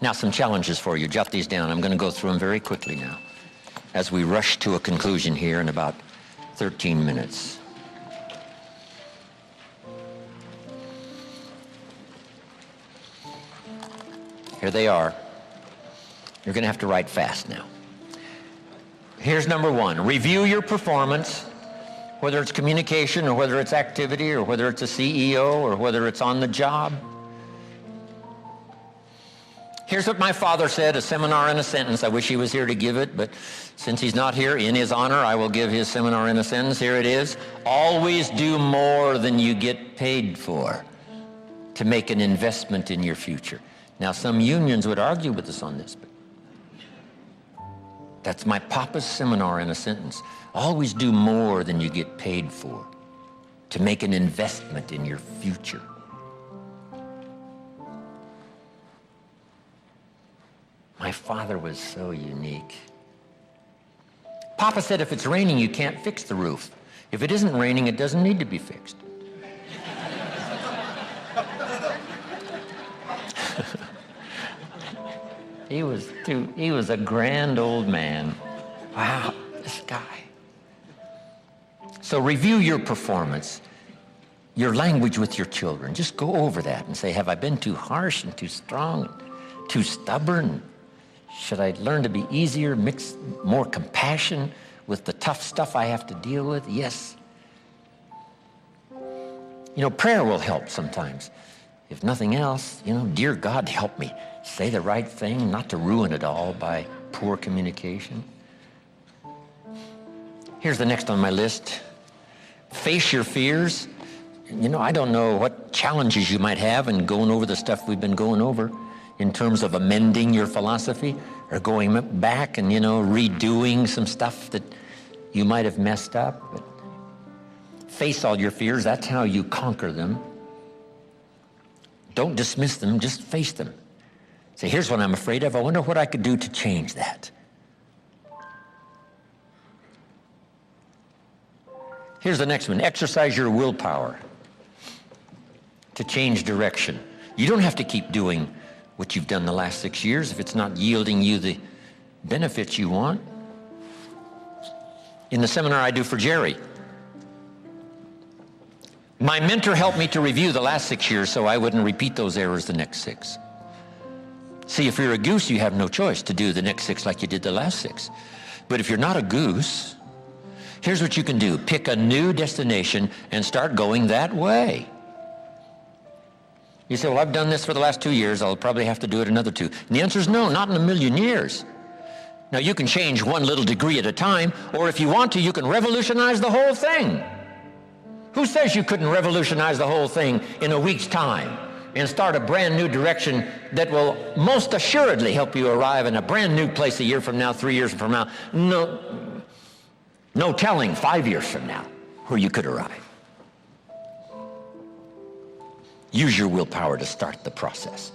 Now, some challenges for you. Jot these down. I'm going to go through them very quickly now as we rush to a conclusion here in about 13 minutes. Here they are. You're going to have to write fast now. Here's number one. Review your performance, whether it's communication or whether it's activity or whether it's a CEO or whether it's on the job. Here's what my father said, a seminar in a sentence. I wish he was here to give it, but since he's not here, in his honor, I will give his seminar in a sentence. Here it is. Always do more than you get paid for to make an investment in your future. Now, some unions would argue with us on this, but that's my papa's seminar in a sentence. Always do more than you get paid for to make an investment in your future. My father was so unique. Papa said if it's raining, you can't fix the roof. If it isn't raining, it doesn't need to be fixed. He was a grand old man. Wow, this guy. So review your performance, your language with your children. Just go over that and say, have I been too harsh and too strong, too stubborn? Should I learn to be easier, mix more compassion with the tough stuff I have to deal with? Yes. You know, prayer will help sometimes. If nothing else, dear God, help me say the right thing, not to ruin it all by poor communication. Here's the next on my list. Face your fears. I don't know what challenges you might have in going over the stuff we've been going over in terms of amending your philosophy or going back and, redoing some stuff that you might have messed up. But face all your fears. That's how you conquer them. Don't dismiss them, just face them. Say, here's what I'm afraid of. I wonder what I could do to change that. Here's the next one. Exercise your willpower to change direction. You don't have to keep doing what you've done the last 6 years if it's not yielding you the benefits you want. In the seminar I do for Jerry, my mentor helped me to review the last 6 years so I wouldn't repeat those errors the next 6. See, if you're a goose, you have no choice to do the next 6 like you did the last 6. But if you're not a goose, here's what you can do. Pick a new destination and start going that way. You say, well, I've done this for the last 2 years. I'll probably have to do it another 2. And the answer is no, not in a million years. Now, you can change one little degree at a time, or if you want to, you can revolutionize the whole thing. Who says you couldn't revolutionize the whole thing in a week's time and start a brand new direction that will most assuredly help you arrive in a brand new place a year from now, 3 years from now? No telling 5 years from now where you could arrive. Use your willpower to start the process.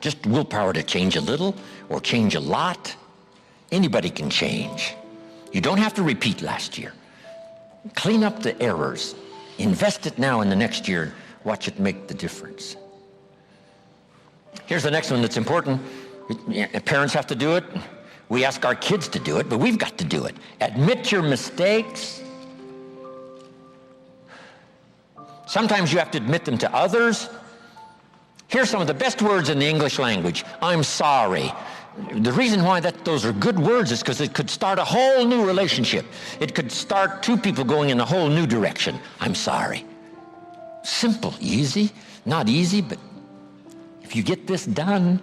Just willpower to change a little or change a lot. Anybody can change. You don't have to repeat last year. Clean up the errors. Invest it now in the next year. Watch it make the difference. Here's the next one that's important. Parents have to do it. We ask our kids to do it, but we've got to do it. Admit your mistakes. Sometimes you have to admit them to others. Here's some of the best words in the English language. I'm sorry. The reason why those are good words is because it could start a whole new relationship. It could start two people going in a whole new direction. I'm sorry. Simple, easy, not easy, but if you get this done,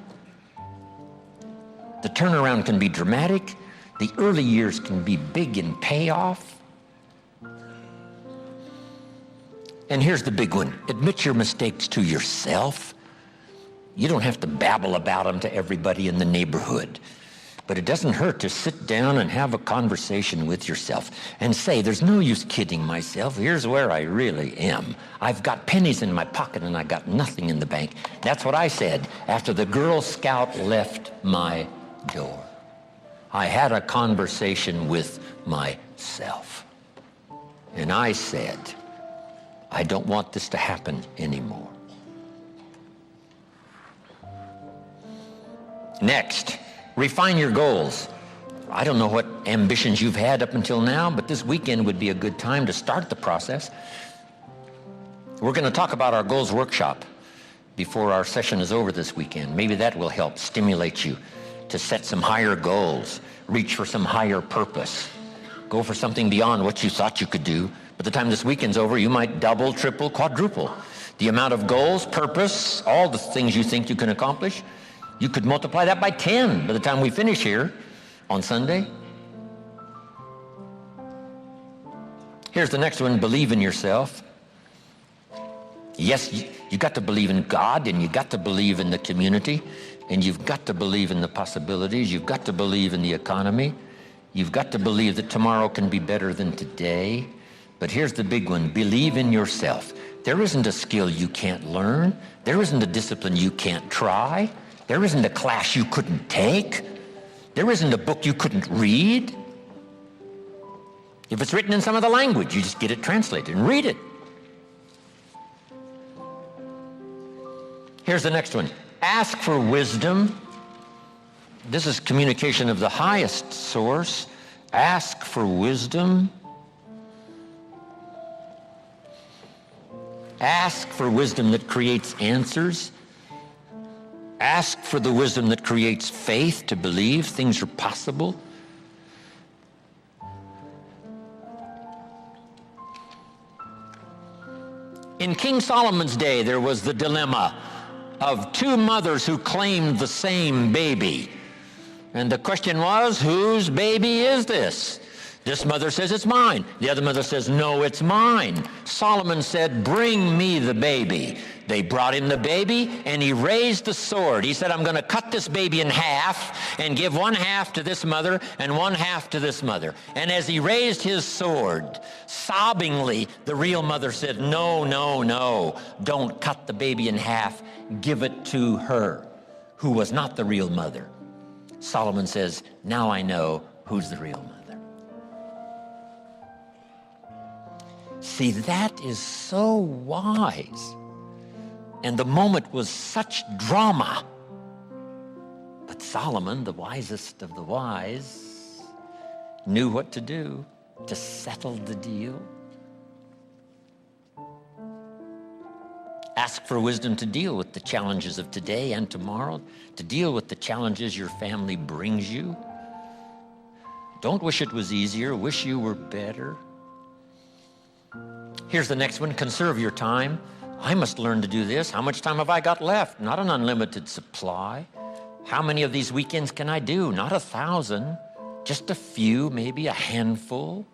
the turnaround can be dramatic. The early years can be big in payoff. And here's the big one. Admit your mistakes to yourself. You don't have to babble about them to everybody in the neighborhood. But it doesn't hurt to sit down and have a conversation with yourself and say, there's no use kidding myself. Here's where I really am. I've got pennies in my pocket and I got nothing in the bank. That's what I said after the Girl Scout left my door. I had a conversation with myself. And I said, I don't want this to happen anymore. Next, refine your goals. I don't know what ambitions you've had up until now, but this weekend would be a good time to start the process. We're going to talk about our goals workshop before our session is over this weekend. Maybe that will help stimulate you to set some higher goals, reach for some higher purpose, go for something beyond what you thought you could do. By the time this weekend's over, you might double, triple, quadruple the amount of goals, purpose, all the things you think you can accomplish. You could multiply that by 10 by the time we finish here on Sunday. Here's the next one, believe in yourself. Yes, you got to believe in God, and you got to believe in the community, and you've got to believe in the possibilities. You've got to believe in the economy. You've got to believe that tomorrow can be better than today. But here's the big one, believe in yourself. There isn't a skill you can't learn. There isn't a discipline you can't try. There isn't a class you couldn't take. There isn't a book you couldn't read. If it's written in some other language, you just get it translated and read it. Here's the next one. Ask for wisdom. This is communication of the highest source. Ask for wisdom. Ask for wisdom that creates answers. Ask for the wisdom that creates faith to believe things are possible. In King Solomon's day, there was the dilemma of two mothers who claimed the same baby. And the question was, whose baby is this? This mother says, it's mine. The other mother says, no, it's mine. Solomon said, bring me the baby. They brought him the baby, and he raised the sword. He said, I'm going to cut this baby in half and give one half to this mother and one half to this mother. And as he raised his sword, sobbingly, the real mother said, no, no, no, don't cut the baby in half. Give it to her, who was not the real mother. Solomon says, now I know who's the real mother. See, that is so wise. And the moment was such drama. But Solomon, the wisest of the wise, knew what to do to settle the deal. Ask for wisdom to deal with the challenges of today and tomorrow, to deal with the challenges your family brings you. Don't wish it was easier, wish you were better. Here's the next one, conserve your time. I must learn to do this. How much time have I got left? Not an unlimited supply. How many of these weekends can I do? Not 1,000, just a few, maybe a handful.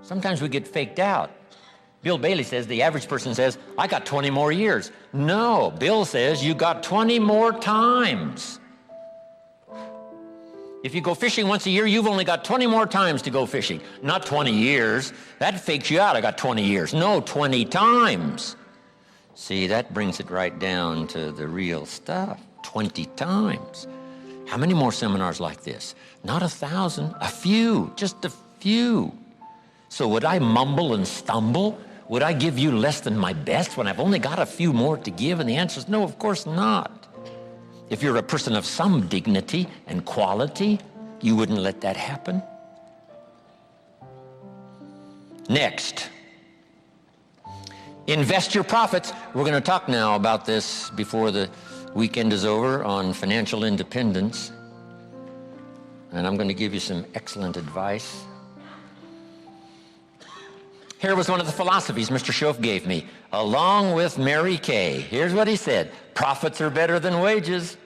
Sometimes we get faked out. Bill Bailey says, the average person says, I got 20 more years. No, Bill says, you got 20 more times. If you go fishing once a year, you've only got 20 more times to go fishing. Not 20 years. That fakes you out. I got 20 years. No, 20 times. See, that brings it right down to the real stuff. 20 times. How many more seminars like this? Not 1,000, a few, just a few. So would I mumble and stumble? Would I give you less than my best when I've only got a few more to give? And the answer is no, of course not. If you're a person of some dignity and quality, you wouldn't let that happen. Next, invest your profits. We're going to talk now about this before the weekend is over on financial independence. And I'm going to give you some excellent advice. Here was one of the philosophies Mr. Schoaf gave me, along with Mary Kay. Here's what he said. Profits are better than wages.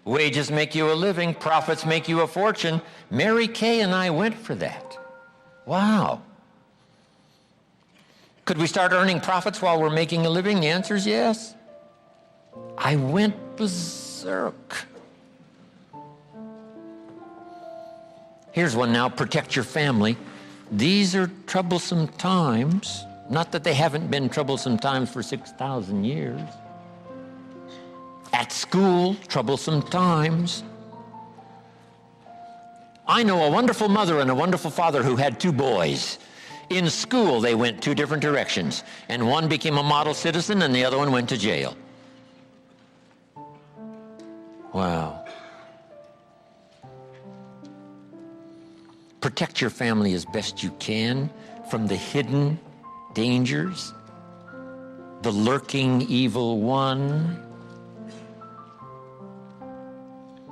Wages make you a living. Profits make you a fortune. Mary Kay and I went for that. Wow. Could we start earning profits while we're making a living? The answer is yes. I went berserk. Here's one now. Protect your family. These are troublesome times. Not that they haven't been troublesome times for 6,000 years. At school, troublesome times. I know a wonderful mother and a wonderful father who had two boys. In school, they went two different directions, and one became a model citizen and the other one went to jail. Wow. Protect your family as best you can from the hidden dangers, the lurking evil one.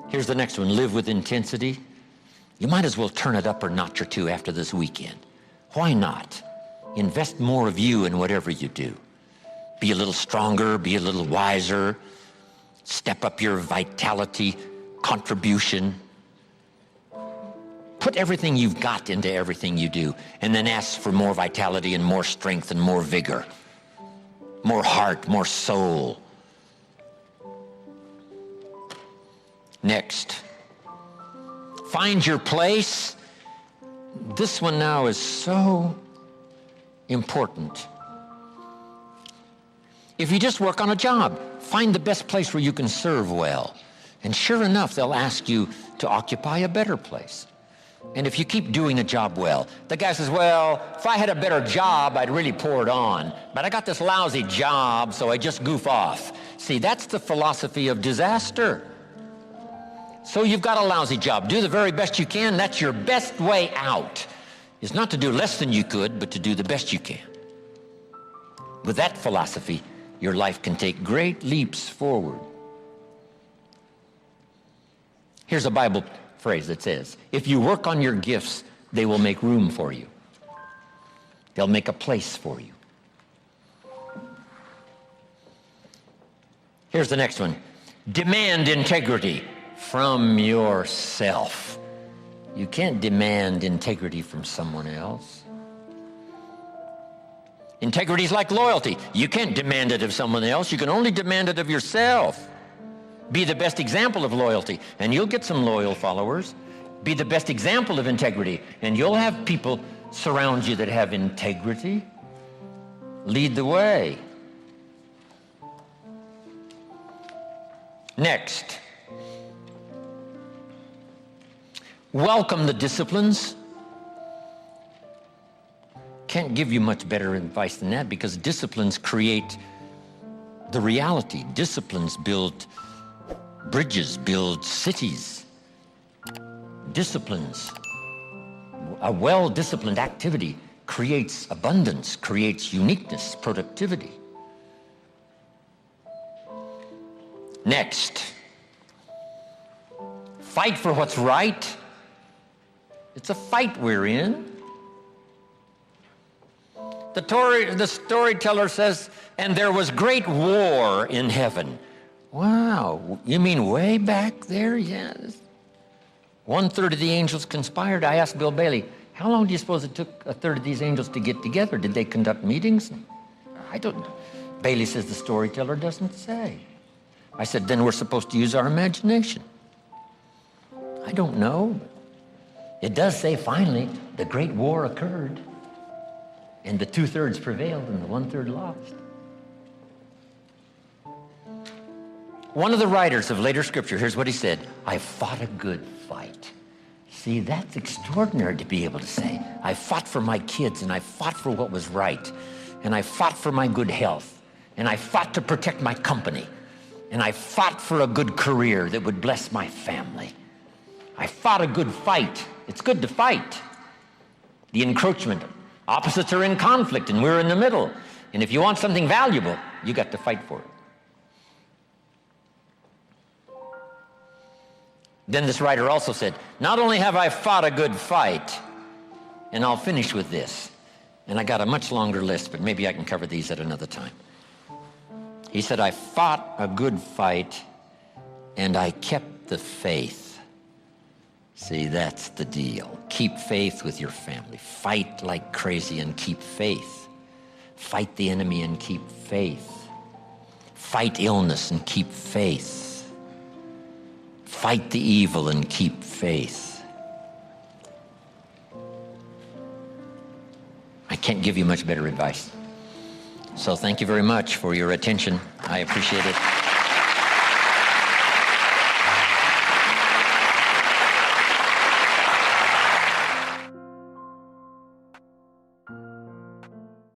Here's the next one. Live with intensity. You might as well turn it up a notch or two after this weekend. Why not? Invest more of you in whatever you do. Be a little stronger, be a little wiser. Step up your vitality, contribution. Put everything you've got into everything you do, and then ask for more vitality and more strength and more vigor, more heart, more soul. Next, find your place. This one now is so important. If you just work on a job, find the best place where you can serve well. And sure enough, they'll ask you to occupy a better place. And if you keep doing a job well, the guy says, well, if I had a better job, I'd really pour it on. But I got this lousy job, so I just goof off. See, that's the philosophy of disaster. So you've got a lousy job. Do the very best you can. That's your best way out, is not to do less than you could, but to do the best you can. With that philosophy, your life can take great leaps forward. Here's a Bible phrase that says, if you work on your gifts, they will make room for you. They'll make a place for you. Here's the next one. Demand integrity from yourself. You can't demand integrity from someone else. Integrity is like loyalty. You can't demand it of someone else. You can only demand it of yourself. Be the best example of loyalty, and you'll get some loyal followers. Be the best example of integrity, and you'll have people surround you that have integrity. Lead the way. Next, welcome the disciplines. Can't give you much better advice than that, because disciplines create the reality. Disciplines build bridges, build cities. Disciplines, a well-disciplined activity creates abundance, creates uniqueness, productivity. Next, fight for what's right. It's a fight we're in. The storyteller says, and there was great war in heaven. Wow, you mean way back there? Yes. 1/3 of the angels conspired. I asked Bill Bailey, how long do you suppose it took 1/3 of these angels to get together? Did they conduct meetings? I don't know. Bailey says the storyteller doesn't say. I said, then we're supposed to use our imagination. I don't know. It does say finally the great war occurred, and the 2/3 prevailed and the 1/3 lost. One of the writers of later scripture, here's what he said, I fought a good fight. See, that's extraordinary to be able to say. I fought for my kids, and I fought for what was right, and I fought for my good health, and I fought to protect my company, and I fought for a good career that would bless my family. I fought a good fight. It's good to fight. The encroachment. Opposites are in conflict, and we're in the middle. And if you want something valuable, you got to fight for it. Then this writer also said, not only have I fought a good fight, and I'll finish with this, and I got a much longer list, but maybe I can cover these at another time. He said, I fought a good fight, and I kept the faith. See, that's the deal. Keep faith with your family. Fight like crazy and keep faith. Fight the enemy and keep faith. Fight illness and keep faith. Fight the evil and keep faith. I can't give you much better advice. So thank you very much for your attention. I appreciate it.